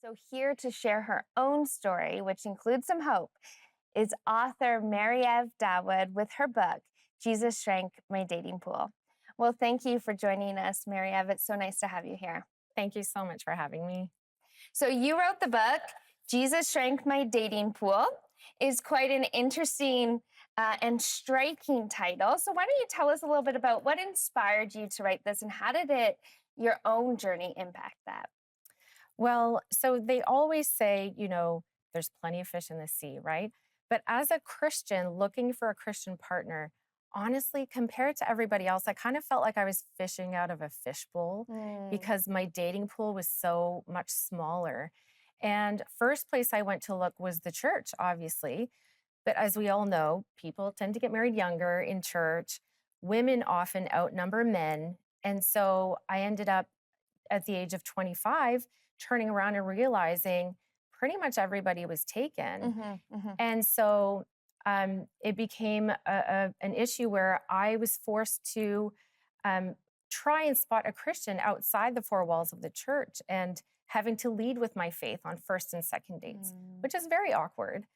So, here to share her own story, which includes some hope, is author Mariev Dawood with her book, Jesus Shrank My Dating Pool. Well, thank you for joining us, Mariev. It's so nice to have you here. Thank you so much for having me. So, you wrote the book, Jesus Shrank My Dating Pool. Is quite an interesting and striking title. So, why don't you tell us a little bit about what inspired you to write this and how did your own journey impact that? Well, so they always say, there's plenty of fish in the sea, right? But as a Christian looking for a Christian partner, honestly, compared to everybody else, I kind of felt like I was fishing out of a fishbowl Mm, because my dating pool was so much smaller. And first place I went to look was the church, obviously. But as we all know, people tend to get married younger in church. Women often outnumber men. And so I ended up at the age of 25 turning around and realizing pretty much everybody was taken. mhm, mhm. And so it became an issue where I was forced to um, try and spot a Christian outside the four walls of the church and having to lead with my faith on first and second dates, Mm. which is very awkward.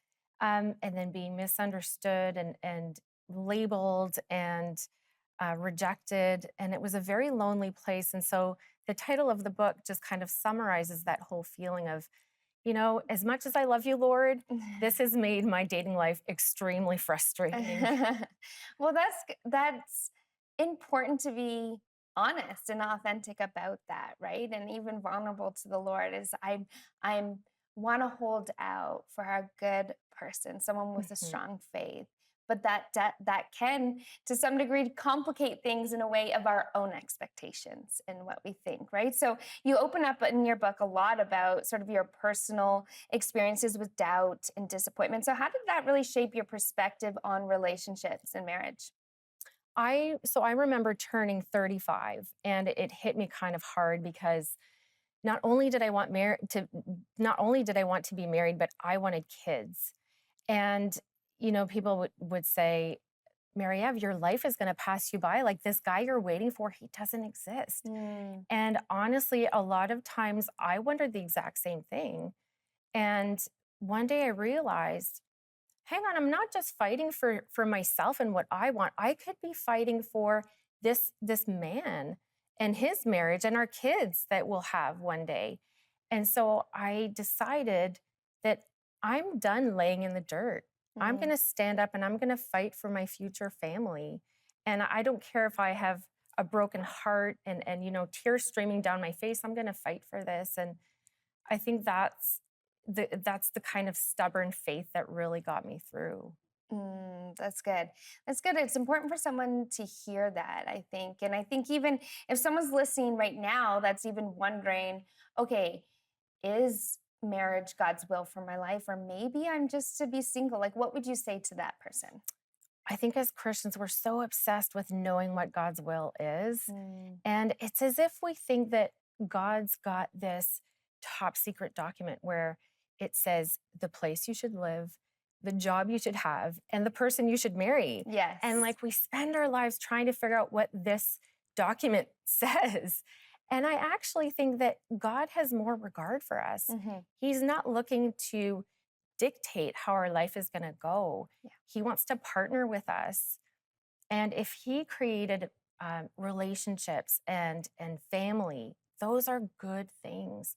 And then being misunderstood and labeled and rejected. And it was a very lonely place. And so the title of the book just kind of summarizes that whole feeling of, as much as I love you, Lord, this has made my dating life extremely frustrating. Well, that's important to be honest and authentic about that, right? And even vulnerable to the Lord is I'm want to hold out for a good person, someone with a Mhm. strong faith. But that can, to some degree, complicate things in a way of our own expectations and what we think, right? So you open up in your book a lot about sort of your personal experiences with doubt and disappointment. So, how did that really shape your perspective on relationships and marriage? I remember turning 35 and it hit me kind of hard because not only did I want not only did I want to be married, but I wanted kids. And people would say, Mariev, your life is going to pass you by. Like this guy you're waiting for, he doesn't exist. Mm, And honestly, a lot of times I wondered the exact same thing. And one day I realized, hang on, I'm not just fighting for myself and what I want. I could be fighting for this man and his marriage and our kids that we'll have one day. And so I decided that I'm done laying in the dirt. I'm mm. going to stand up and I'm going to fight for my future family. And I don't care if I have a broken heart and tears streaming down my face. I'm going to fight for this. And I think that's the kind of stubborn faith that really got me through. That's good. That's good. It's important for someone to hear that, I think. And I think even if someone's listening right now that's even wondering, okay, is marriage God's will for my life? Or maybe I'm just to be single. Like, what would you say to that person? I think as Christians, we're so obsessed with knowing what God's will is. Mm, And it's as if we think that God's got this top secret document where it says the place you should live, the job you should have, and the person you should marry. And yes. like we spend our lives trying to figure out what this document says. And I actually think that God has more regard for us. Hmm. He's not looking to dictate how our life is going to go. Yeah. He wants to partner with us. And if he created relationships and family, those are good things.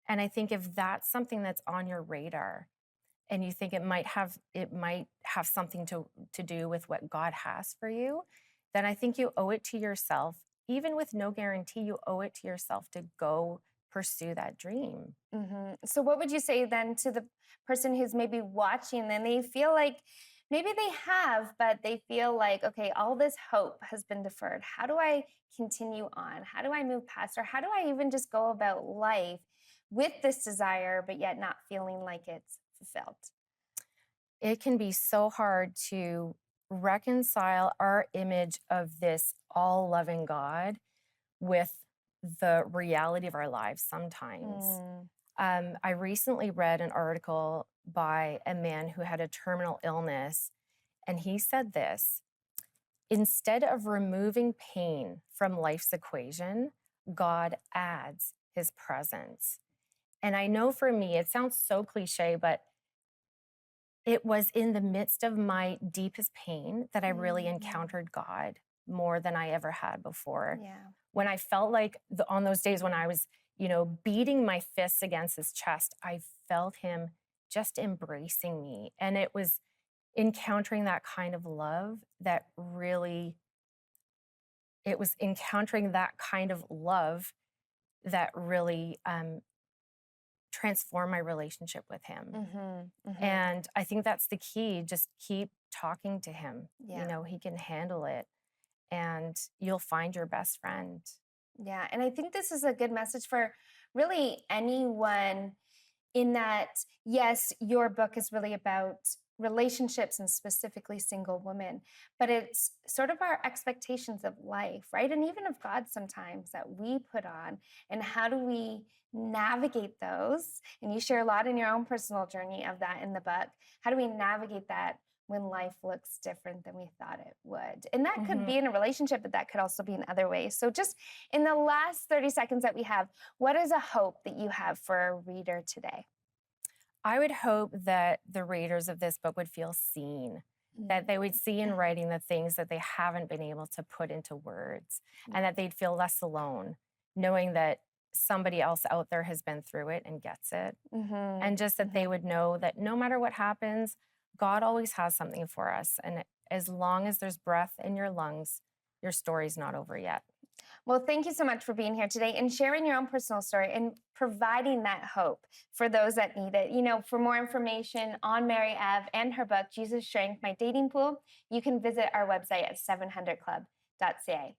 And I think if that's something that's on your radar and you think it might have something to do with what God has for you, then I think you owe it to yourself, even with no guarantee, you owe it to yourself to go pursue that dream. So, what would you say then to the person who's maybe watching and they feel like maybe they have, but they feel like, okay, all this hope has been deferred. How do I continue on? How do I move past? Or how do I even just go about life with this desire, but yet not feeling like it's fulfilled? It can be so hard to reconcile our image of this all loving God with the reality of our lives sometimes. Mm, I recently read an article by a man who had a terminal illness, and he said this: instead of removing pain from life's equation, God adds his presence. And I know for me, it sounds so cliche, but it was in the midst of my deepest pain that I really Mhm. encountered God more than I ever had before. Yeah. When I felt like on those days when I was, beating my fists against his chest, I felt him just embracing me. And it was encountering that kind of love that really, it was encountering that kind of love that really transformed my relationship with him. Mhm. Mhm. And I think that's the key. Just keep talking to him. Yeah. He can handle it and you'll find your best friend. Yeah. And I think this is a good message for really anyone, in that, yes, your book is really about relationships and specifically single women, but it's sort of our expectations of life, right? And even of God sometimes that we put on, and how do we navigate those? And you share a lot in your own personal journey of that in the book. How do we navigate that when life looks different than we thought it would? And that could Mhm. be in a relationship, but that could also be in other ways. So, just in the last 30 seconds that we have, what is a hope that you have for a reader today? I would hope that the readers of this book would feel seen, that Mm. they would see in writing the things that they haven't been able to put into words, and Yeah. that they'd feel less alone, knowing that somebody else out there has been through it and gets it. Mhm. And just that they Mhm. would know that no matter what happens, God always has something for us. And as long as there's breath in your lungs, your story's not over yet. Well, thank you so much for being here today and sharing your own personal story and providing that hope for those that need it. For more information on Mary Ave and her book, Jesus Strength, My Dating Pool, you can visit our website at 700club.ca.